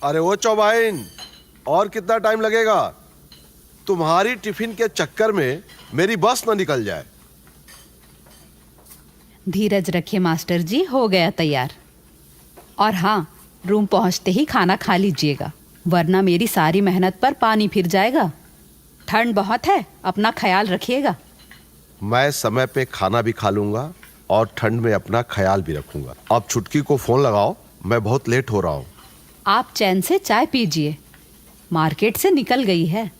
अरे वो चौबाइन, और कितना टाइम लगेगा? तुम्हारी टिफिन के चक्कर में मेरी बस न निकल जाए। धीरज रखिए मास्टर जी, हो गया तैयार। और हाँ, रूम पहुंचते ही खाना खा लीजिएगा, वरना मेरी सारी मेहनत पर पानी फिर जाएगा। ठंड बहुत है, अपना ख्याल रखिएगा। मैं समय पे खाना भी खा लूंगा और ठंड में अपना ख्याल भी रखूंगा। अब छुटकी को फोन लगाओ, मैं बहुत लेट हो रहा हूँ। आप चैन से चाय पीजिए, मार्केट से निकल गई है,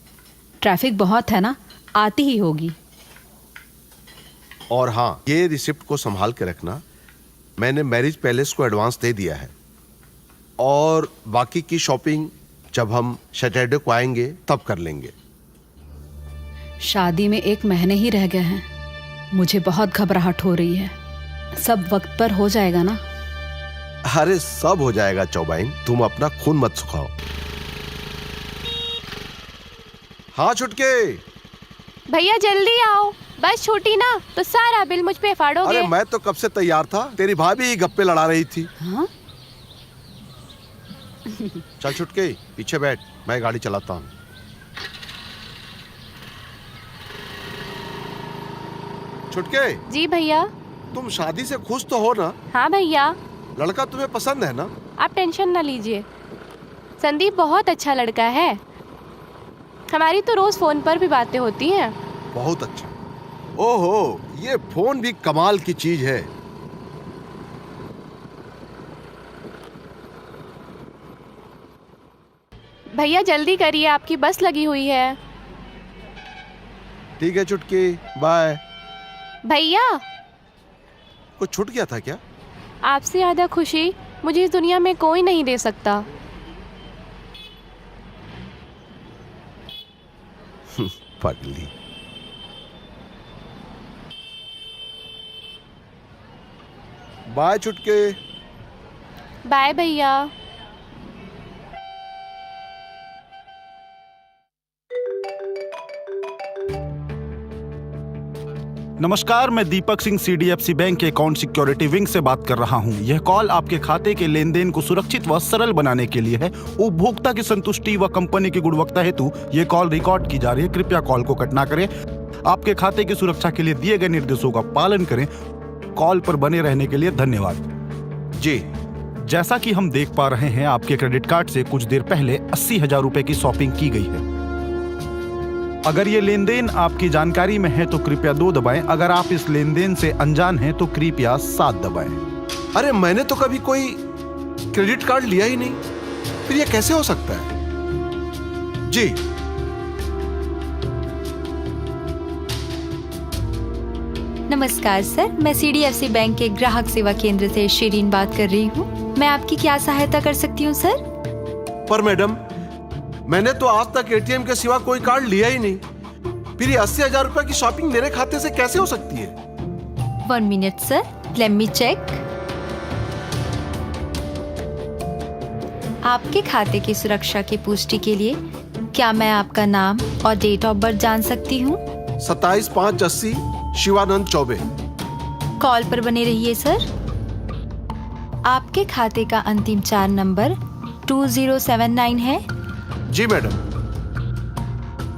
ट्रैफिक बहुत है ना, आती ही होगी। और हाँ, ये रिसिप्ट को संभाल के रखना, मैंने मैरिज पैलेस को एडवांस दे दिया है। और बाकी की शॉपिंग जब हम सैटरडे को आएंगे तब कर लेंगे। शादी में 1 महीने ही रह गए हैं, मुझे बहुत घबराहट हो रही है। सब वक्त पर हो जाएगा ना? अरे सब हो जाएगा चौबाइन, तुम अपना खून मत सुखाओ। हाँ छुटके। भैया जल्दी आओ, बस छूटी ना तो सारा बिल मुझ पे फाड़ोगे। अरे मैं तो कब से तैयार था, तेरी भाभी ही गप्पे लड़ा रही थी। हाँ? चल छुटके, पीछे बैठ, मैं गाड़ी चलाता हूँ। छुटके। जी भैया। तुम शादी से खुश तो हो ना? हाँ भैया। लड़का तुम्हें पसंद है ना? आप टेंशन ना लीजिए, संदीप बहुत अच्छा लड़का है। हमारी तो रोज फोन पर भी बातें होती हैं। बहुत अच्छा। ओहो, ये फोन भी कमाल की चीज है। भैया जल्दी करिए, आपकी बस लगी हुई है। ठीक है चुटकी, बाय। भैया, कुछ छूट गया था क्या? आपसे ज्यादा खुशी मुझे इस दुनिया में कोई नहीं दे सकता। पगली। बाय चुटके। बाय भैया। नमस्कार, मैं दीपक सिंह CDFC बैंक के अकाउंट सिक्योरिटी विंग से बात कर रहा हूं। यह कॉल आपके खाते के लेन देन को सुरक्षित व सरल बनाने के लिए है। उपभोक्ता की संतुष्टि व कंपनी की गुणवत्ता हेतु यह कॉल रिकॉर्ड की जा रही है। कृपया कॉल को कट ना करें। आपके खाते की सुरक्षा के लिए दिए गए निर्देशों का पालन करें। कॉल पर बने रहने के लिए धन्यवाद। जी। जैसा कि हम देख पा रहे हैं, आपके क्रेडिट कार्ड से कुछ देर पहले 80,000 रुपए की शॉपिंग की गई है। अगर ये लेन देन आपकी जानकारी में है तो कृपया 2 दबाएं। अगर आप इस लेन देन से अनजान हैं तो कृपया 7 दबाएं। अरे मैंने तो कभी कोई क्रेडिट कार्ड लिया ही नहीं, फिर ये कैसे हो सकता है? जी। नमस्कार सर, मैं CDFC बैंक के ग्राहक सेवा केंद्र से शिरीन बात कर रही हूँ। मैं आपकी क्या सहायता कर सकती हूँ सर? पर मैडम, मैंने तो आज तक ATM के सिवा कोई कार्ड लिया ही नहीं, फिर ये 80,000 रुपए की शॉपिंग मेरे खाते से कैसे हो सकती है? 1 minute sir, let me check. आपके खाते की सुरक्षा की पुष्टि के लिए क्या मैं आपका नाम और डेट ऑफ बर्थ जान सकती हूँ? 27/5/80 शिवानंद चौबे। कॉल पर बने रहिए सर। आपके खाते का अंतिम 4 नंबर 2079 है। जी मैडम।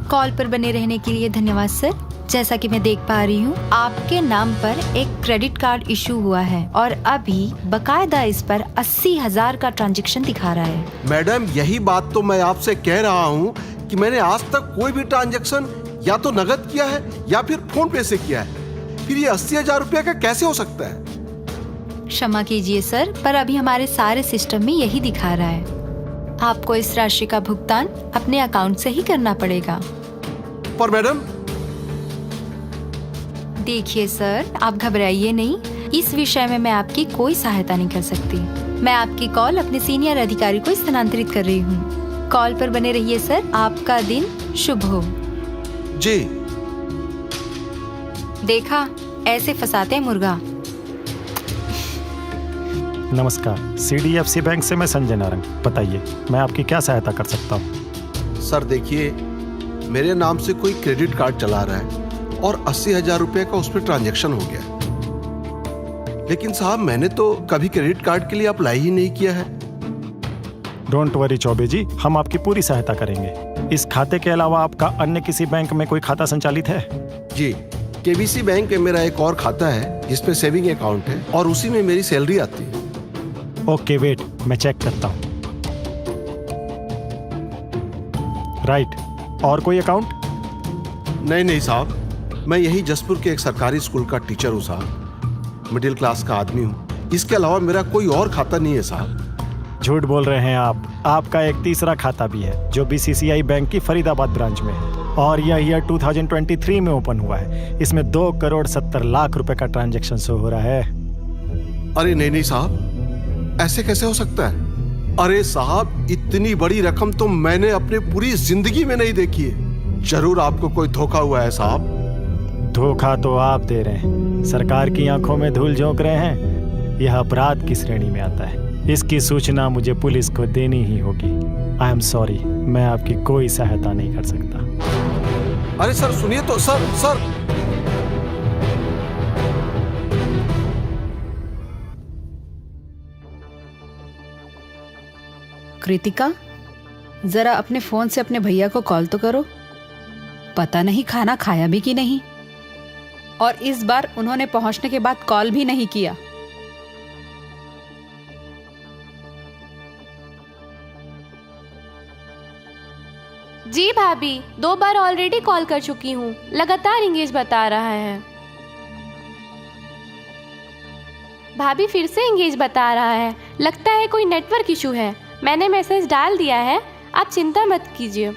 कॉल पर बने रहने के लिए धन्यवाद सर। जैसा कि मैं देख पा रही हूँ, आपके नाम पर एक क्रेडिट कार्ड इशू हुआ है और अभी बकायदा इस पर 80,000 का ट्रांजैक्शन दिखा रहा है। मैडम, यही बात तो मैं आपसे कह रहा हूँ कि मैंने आज तक कोई भी ट्रांजैक्शन या तो नगद किया है या फिर फोन पे से किया है, फिर ये 80,000 रुपया का कैसे हो सकता है? क्षमा कीजिए सर, पर अभी हमारे सारे सिस्टम में यही दिखा रहा है। आपको इस राशि का भुगतान अपने अकाउंट से ही करना पड़ेगा। पर मैडम। देखिए सर, आप घबराइए नहीं, इस विषय में मैं आपकी कोई सहायता नहीं कर सकती। मैं आपकी कॉल अपने सीनियर अधिकारी को स्थानांतरित कर रही हूँ। कॉल पर बने रहिए सर। आपका दिन शुभ हो। जी। देखा, ऐसे फंसाते हैं मुर्गा। नमस्कार, CDFC बैंक से मैं संजय नारंग। बताइए, मैं आपकी क्या सहायता कर सकता हूँ? सर देखिए, मेरे नाम से कोई क्रेडिट कार्ड चला रहा है और 80,000 रुपए का उस पर ट्रांजैक्शन हो गया। लेकिन साहब, मैंने तो कभी क्रेडिट कार्ड के लिए अप्लाई ही नहीं किया है। डोंट वरी चौबे जी, हम आपकी पूरी सहायता करेंगे। इस खाते के अलावा आपका अन्य किसी बैंक में कोई खाता संचालित है? जी, केबीसी बैंक में मेरा एक और खाता है जिसमें सेविंग अकाउंट है और उसी में मेरी सैलरी आती है। ओके वेट, मैं चेक करता हूँ। राइट, और कोई अकाउंट? नहीं साहब, मैं यही जसपुर के एक सरकारी स्कूल का टीचर हूँ साहब। मिडिल क्लास का आदमी हूँ। इसके अलावा मेरा कोई और खाता नहीं है साहब। झूठ बोल रहे हैं आप। आपका एक तीसरा खाता भी है जो बीसीसीआई बैंक की फरीदाबाद ब्रांच में है और यह ईयर 2023 में ओपन हुआ है। इसमें 2,70,00,000 रुपए का ट्रांजैक्शन शो हो रहा है। अरे नहीं साहब, ऐसे कैसे हो सकता है? अरे साहब, इतनी बड़ी रकम तो मैंने अपनी पूरी जिंदगी में नहीं देखी है। जरूर आपको कोई धोखा हुआ है साहब। धोखा तो आप दे रहे हैं, सरकार की आंखों में धूल झोंक रहे हैं। यह अपराध की श्रेणी में आता है। इसकी सूचना मुझे पुलिस को देनी ही होगी। आई एम सॉरी, मैं आपकी कोई सहायता नहीं कर सकता। अरे सर सुनिए तो, सर कृतिका, जरा अपने फोन से अपने भैया को कॉल तो करो। पता नहीं खाना खाया भी कि नहीं, और इस बार उन्होंने पहुंचने के बाद कॉल भी नहीं किया। जी भाभी, 2 बार ऑलरेडी कॉल कर चुकी हूँ, लगातार इंगेज बता रहा है। भाभी फिर से इंगेज बता रहा है, लगता है कोई नेटवर्क इशू है। मैंने मैसेज डाल दिया है, आप चिंता मत कीजिए।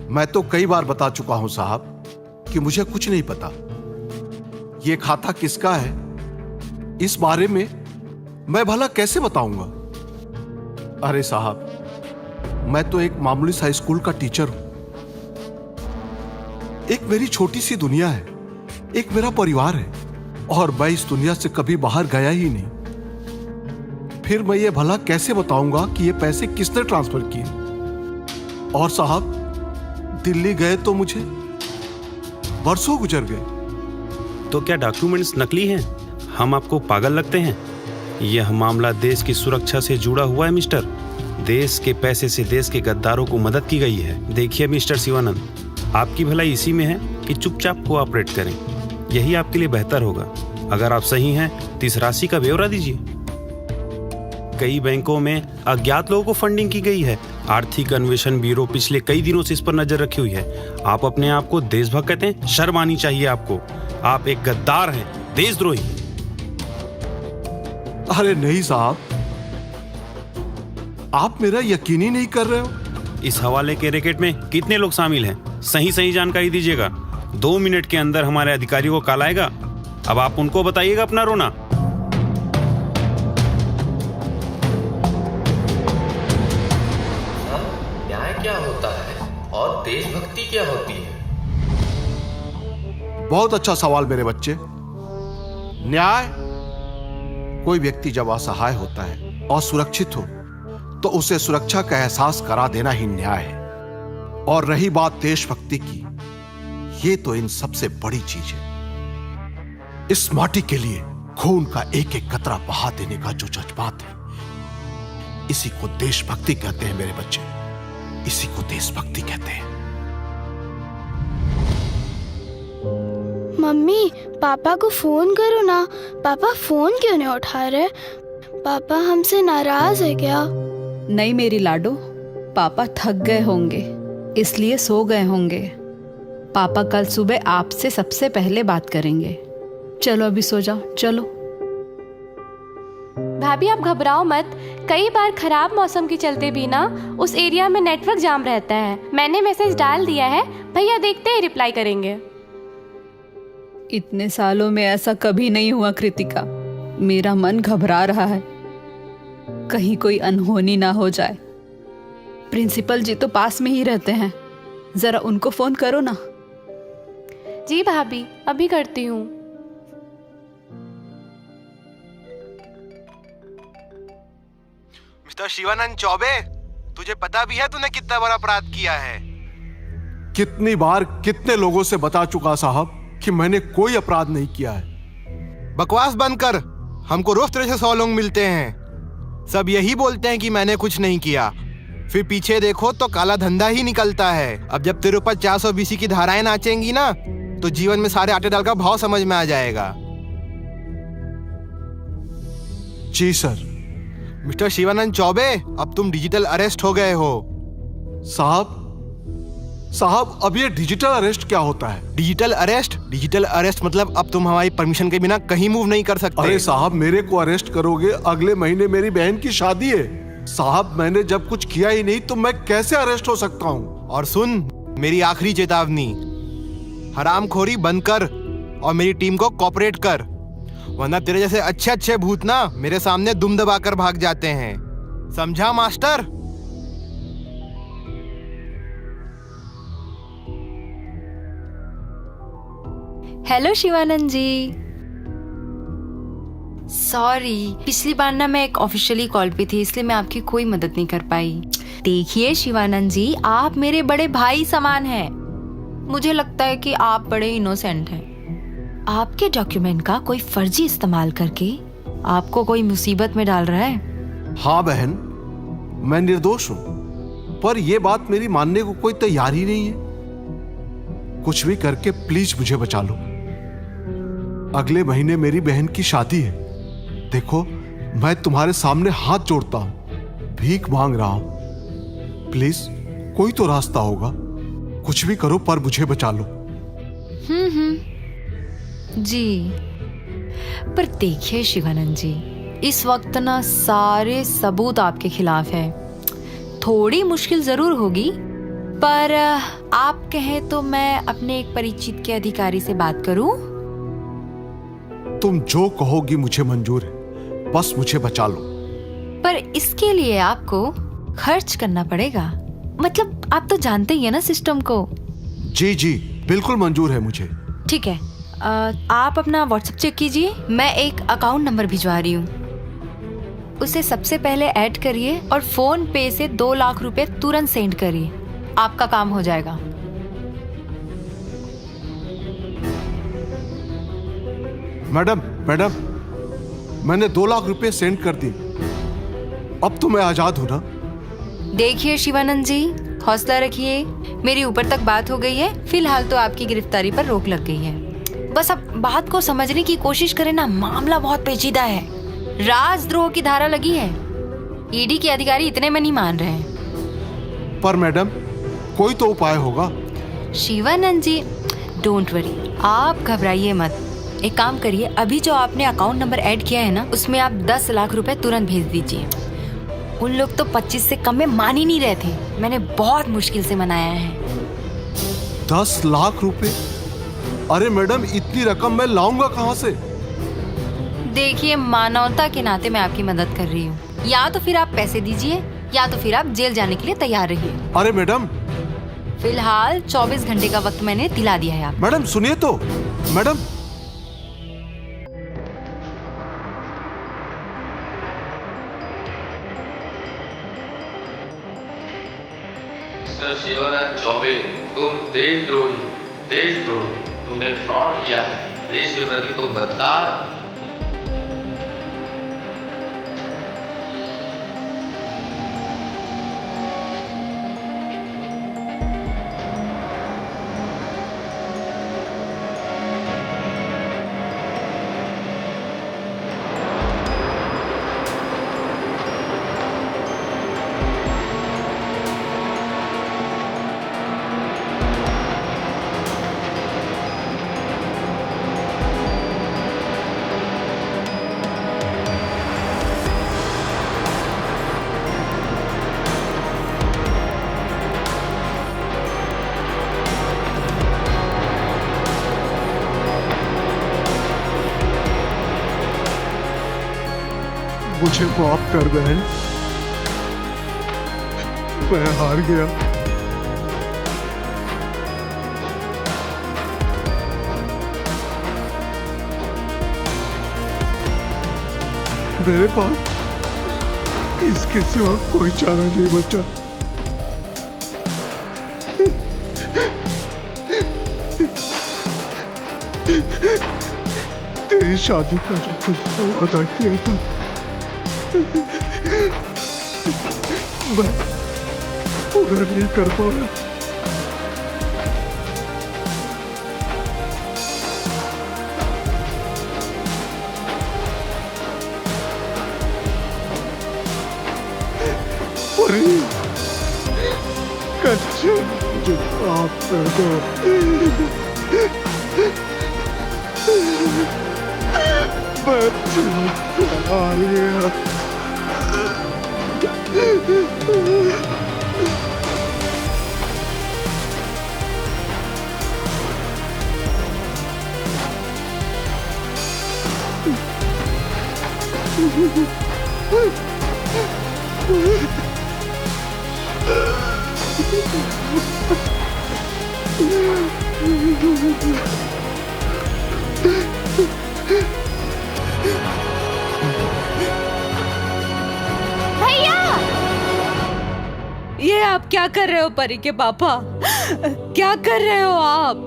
मैं तो कई बार बता चुका हूं साहब कि मुझे कुछ नहीं पता। ये खाता किसका है इस बारे में मैं भला कैसे बताऊंगा? अरे साहब, मैं तो एक मामूली सा स्कूल का टीचर हूं। एक मेरी छोटी सी दुनिया है, एक मेरा परिवार है, और मैं इस दुनिया से कभी बाहर गया ही नहीं। फिर मैं ये भला कैसे बताऊंगा कि ये पैसे किसने ट्रांसफर किए? और साहब, दिल्ली गए तो मुझे बरसों गुजर गए। तो क्या डॉक्यूमेंट्स नकली हैं? हम आपको पागल लगते हैं? यह मामला देश की सुरक्षा से जुड़ा हुआ है मिस्टर। देश के पैसे से देश के गद्दारों को मदद की गई है। देखिए मिस्टर शिवानंद, आपकी भलाई इसी में है कि चुपचाप कोऑपरेट करें। यही आपके लिए बेहतर होगा। अगर आप सही हैं तो इस राशि का ब्यौरा दीजिए। कई बैंकों में अज्ञात लोगों को फंडिंग की गई है। आर्थिक अन्वेषण ब्यूरो पिछले कई दिनों से इस पर नजर रखी हुई है। आप अपने आप को देशभक्त कहते हैं? शर्म आनी चाहिए आपको। आप एक गद्दार हैं, देशद्रोही। अरे नहीं साहब, आप मेरा यकीन ही नहीं कर रहे हो। इस हवाले के रैकेट में कितने लोग शामिल हैं? सही जानकारी दीजिएगा। 2 मिनट के अंदर हमारे अधिकारियों को कॉल आएगा। अब आप उनको बताइएगा अपना रोना। न्याय क्या होता है और देशभक्ति क्या होती है? बहुत अच्छा सवाल मेरे बच्चे। न्याय, कोई व्यक्ति जब असहाय होता है और सुरक्षित हो तो उसे सुरक्षा का एहसास करा देना ही न्याय है। और रही बात देशभक्ति की, ये तो इन सबसे बड़ी चीज है। इस माटी के लिए खून का एक एक कतरा बहा देने का जो जज्बात है, इसी को देशभक्ति कहते हैं मेरे बच्चे। इसी को देशभक्ति कहते हैं। मम्मी, पापा को फोन करो ना। पापा फोन क्यों नहीं उठा रहे? पापा हमसे नाराज है क्या? नहीं मेरी लाडो, पापा थक गए होंगे इसलिए सो गए होंगे। पापा कल सुबह आपसे सबसे पहले बात करेंगे। चलो अभी सो जाओ, चलो। भाभी आप घबराओ मत। कई बार खराब मौसम के चलते भी ना उस एरिया में नेटवर्क जाम रहता है। मैंने मैसेज डाल दिया है, भैया देखते ही रिप्लाई करेंगे। इतने सालों में ऐसा कभी नहीं हुआ कृतिका। मेरा मन घबरा रहा है, कहीं कोई अनहोनी ना हो जाए। प्रिंसिपल जी तो पास में ही रहते हैं, जरा उनको फोन करो ना। जी भाभी, अभी करती हूँ। मिस्टर शिवानंद चौबे, तुझे पता भी है तूने कितना बड़ा अपराध किया है? कितनी बार कितने लोगों से बता चुका साहब कि मैंने कोई अपराध नहीं किया है। बकवास बंद कर। हमको रोज तरह से 100 लोग मिलते हैं, सब यही बोलते हैं कि मैंने कुछ नहीं किया, फिर पीछे देखो तो काला धंधा ही निकलता है। अब जब तेरे ऊपर 400 BC की धाराएं नाचेंगी ना, तो जीवन में सारे आटे दाल का भाव समझ में आ जाएगा। जी सर। मिस्टर शिवानंद चौबे, अब तुम डिजिटल अरेस्ट हो गए हो। साहब अब ये डिजिटल अरेस्ट क्या होता है? डिजिटल अरेस्ट मतलब अब तुम हमारी परमिशन के बिना कहीं मूव नहीं कर सकते। अरे साहब, मेरे को अरेस्ट करोगे? अगले महीने मेरी बहन की शादी है। साहब मैंने जब कुछ किया ही नहीं तो मैं कैसे अरेस्ट हो सकता हूँ? और सुन, मेरी आखिरी चेतावनी, हरामखोरी बंद कर और मेरी टीम को कोऑपरेट कर, वरना तेरे जैसे अच्छे अच्छे भूत ना मेरे सामने दुम दबाकर भाग जाते हैं। समझा मास्टर? हेलो शिवानंद जी। सॉरी, पिछली बार ना मैं एक ऑफिशियली कॉल पे थी, इसलिए मैं आपकी कोई मदद नहीं कर पाई। देखिए शिवानंद जी, आप मेरे बड़े भाई समान हैं। मुझे लगता है कि आप बड़े इनोसेंट हैं। आपके डॉक्यूमेंट का कोई फर्जी इस्तेमाल करके आपको कोई मुसीबत में डाल रहा है। हाँ बहन, मैं निर्दोष हूँ, पर यह बात मेरी मानने को कोई तैयार ही नहीं है। कुछ भी करके प्लीज मुझे बचा लो। अगले महीने मेरी बहन की शादी है। देखो, मैं तुम्हारे सामने हाथ जोड़ता हूं, भीख मांग रहा हूं। प्लीज कोई तो रास्ता होगा, कुछ भी करो पर मुझे बचा लो। जी, पर देखिए शिवानंद जी, इस वक्त ना सारे सबूत आपके खिलाफ है। थोड़ी मुश्किल जरूर होगी, पर आप कहें तो मैं अपने एक परिचित के अधिकारी से बात करूं? तुम जो कहोगी मुझे मंजूर है, बस मुझे बचा लो। पर इसके लिए आपको खर्च करना पड़ेगा। मतलब आप तो जानते ही है ना सिस्टम को। जी जी, बिल्कुल मंजूर है मुझे। ठीक है, आप अपना व्हाट्सएप चेक कीजिए। मैं एक अकाउंट नंबर भिजवा रही हूँ, उसे सबसे पहले ऐड करिए और फोन पे से 2 लाख रुपए तुरंत सेंड करिए। आपका काम हो जाएगा। मैडम, मैंने 2 लाख रुपए सेंड कर दी। अब तो मैं आजाद हूं ना? देखिए शिवानंद जी, हौसला रखिए। मेरी ऊपर तक बात हो गई है, फिलहाल तो आपकी गिरफ्तारी पर रोक लग गई है। बस अब बात को समझने की कोशिश करें ना, मामला बहुत पेचीदा है। राजद्रोह की धारा लगी है। ईडी के अधिकारी इतने में नहीं मान रहे हैं। पर मैडम, कोई तो उपाय होगा। शिवानंद जी, डोंट वरी, आप घबराइए मत। एक काम करिए, अभी जो आपने अकाउंट नंबर ऐड किया है ना, उसमें आप 10 लाख रुपए तुरंत भेज दीजिए। उन लोग तो 25 से कम में मान ही नहीं रहे थे। मैंने बहुत मुश्किल से मनाया है। 10 लाख रुपए? अरे मैडम, इतनी रकम मैं लाऊंगा कहाँ से? देखिए, मानवता के नाते मैं आपकी मदद कर रही हूँ। या तो फिर आप पैसे दीजिए, या तो फिर आप जेल जाने के लिए तैयार रहिए। अरे मैडम, फिलहाल 24 घंटे का वक्त मैंने दिला दिया है आपको। मैडम सुनिए तो। मैडम, शिवानंद चौबे, तुम देशद्रोही, तुमने फ्रॉड किया है, देश के प्रति तुम गद्दार। मुझे माफ कर बहन, मैं हार गया। मेरे पास इसके सिवा कोई चारा नहीं बचा। मेरी शादी का वादा किया था, मैं पूरा नहीं कर पाया। कंचन, मुझे माफ कर दो। मैं चला गया। ये आप क्या कर रहे हो परी के पापा? क्या कर रहे हो आप?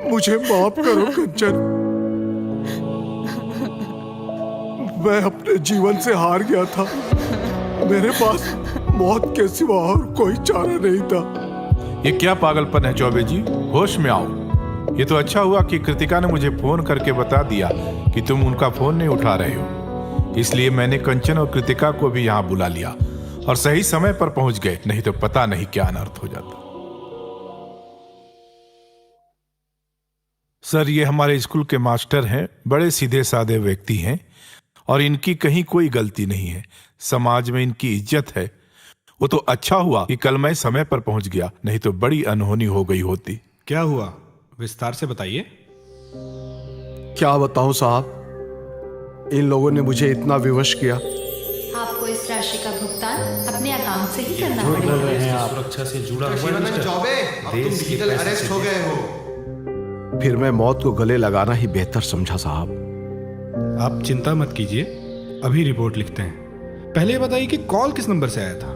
मुझे माफ करो कंचन, मैं अपने जीवन से हार गया था। मेरे पास मौत के सिवा और कोई चारा नहीं था। ये क्या पागलपन है चौबे जी, होश में आओ। ये तो अच्छा हुआ कि कृतिका ने मुझे फोन करके बता दिया कि तुम उनका फोन नहीं उठा रहे हो, इसलिए मैंने कंचन और कृतिका को भी यहाँ बुला लिया और सही समय पर पहुंच गए, नहीं तो पता नहीं क्या अनर्थ हो जाता। सर, ये हमारे स्कूल के मास्टर हैं, बड़े सीधे साधे व्यक्ति हैं और इनकी कहीं कोई गलती नहीं है। समाज में इनकी इज्जत है। वो तो अच्छा हुआ कि कल मैं समय पर पहुंच गया, नहीं तो बड़ी अनहोनी हो गई होती। क्या हुआ, विस्तार से बताइए। क्या बताऊं साहब, इन लोगों ने मुझे इतना विवश किया। आपको इस राशि का भुगतान अपने अकाउंट से ही करना जो पड़ेगा। देश की सुरक्षा से जुड़ा हुआ है मिस्टर। अब तुम देश की डिजिटल पैसे अरेस्ट से हो गए हो। फिर मैं मौत को गले लगाना ही बेहतर समझा साहब। आप चिंता मत कीजिए, अभी रिपोर्ट लिखते हैं। पहले ये बताइए कि कॉल किस नंबर से आया था?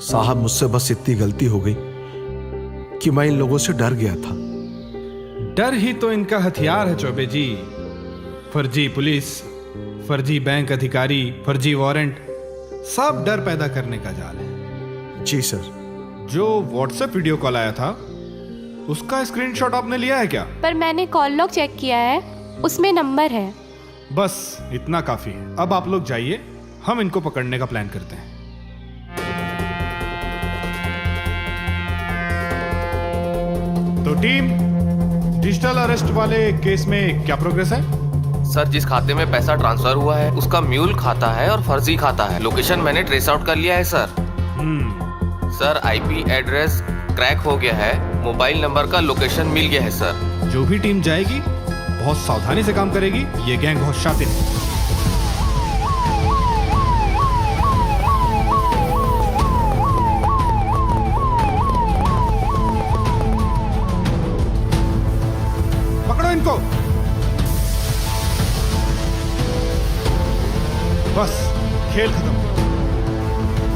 साहब, मुझसे बस इतनी गलती हो गई कि मैं इन लोगों से डर गया था। डर ही तो इनका हथियार है चौबे जी। फर्जी पुलिस, फर्जी बैंक अधिकारी, फर्जी वारंट, सब डर पैदा करने का जाल है। जी सर। जो व्हाट्सएप वीडियो कॉल आया था उसका स्क्रीनशॉट आपने लिया है क्या? पर मैंने कॉल लॉग चेक किया है, उसमें नंबर है। बस इतना काफी है। अब आप लोग जाइए, हम इनको पकड़ने का प्लान करते हैं। तो टीम, डिजिटल अरेस्ट वाले केस में क्या प्रोग्रेस है? सर, जिस खाते में पैसा ट्रांसफर हुआ है उसका म्यूल खाता है और फर्जी खाता है। लोकेशन मैंने ट्रेस आउट कर लिया है sir. Sir, IP address crack हो गया है, मोबाइल नंबर का लोकेशन मिल गया है सर। जो भी टीम जाएगी बहुत सावधानी से काम करेगी। ये गैंग बहुत शातिर है। पकड़ो इनको। बस खेल खत्म।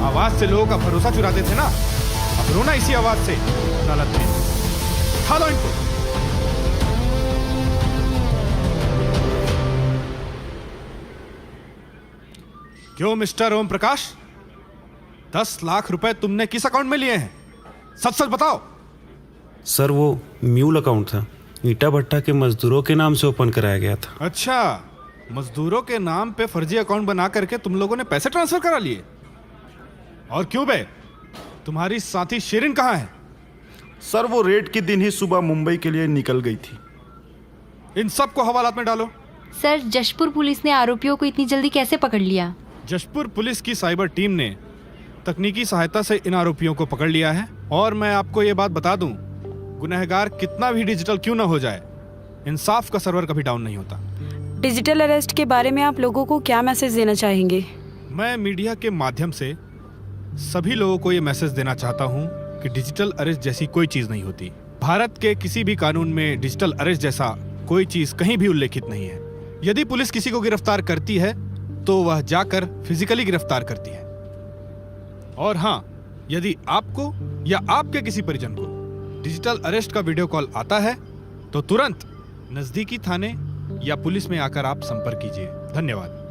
आवाज से लोगों का भरोसा चुराते थे ना, अब रोना इसी आवाज से अदालत में। खा लो इनको। क्यों मिस्टर ओम प्रकाश, 10 लाख रुपए तुमने किस अकाउंट में लिए हैं? सच सच बताओ। सर, वो म्यूल अकाउंट था, ईटा भट्टा के मजदूरों के नाम से ओपन कराया गया था। अच्छा, मजदूरों के नाम पे फर्जी अकाउंट बना करके तुम लोगों ने पैसे ट्रांसफर करा लिए। और क्यों बे, तुम्हारी साथी शिरीन कहाँ है? सर, वो रेड के दिन ही सुबह मुंबई के लिए निकल गई थी। इन सबको हवालात में डालो। सर, जशपुर पुलिस ने आरोपियों को इतनी जल्दी कैसे पकड़ लिया? जशपुर पुलिस की साइबर टीम ने तकनीकी सहायता से इन आरोपियों को पकड़ लिया है। और मैं आपको ये बात बता दूं, गुनहगार कितना भी डिजिटल क्यों ना हो जाए, इंसाफ का सर्वर कभी डाउन नहीं होता। डिजिटल अरेस्ट के बारे में आप लोगों को क्या मैसेज देना चाहेंगे? मैं मीडिया के माध्यम से सभी लोगों को ये मैसेज देना चाहता हूँ कि डिजिटल अरेस्ट जैसी कोई चीज नहीं होती। भारत के किसी भी कानून में डिजिटल अरेस्ट जैसा कोई चीज कहीं भी उल्लेखित नहीं है। यदि पुलिस किसी को गिरफ्तार करती है तो वह जाकर फिजिकली गिरफ्तार करती है। और हाँ, यदि आपको या आपके किसी परिजन को डिजिटल अरेस्ट का वीडियो कॉल आता है तो तुरंत नजदीकी थाने या पुलिस में आकर आप संपर्क कीजिए। धन्यवाद।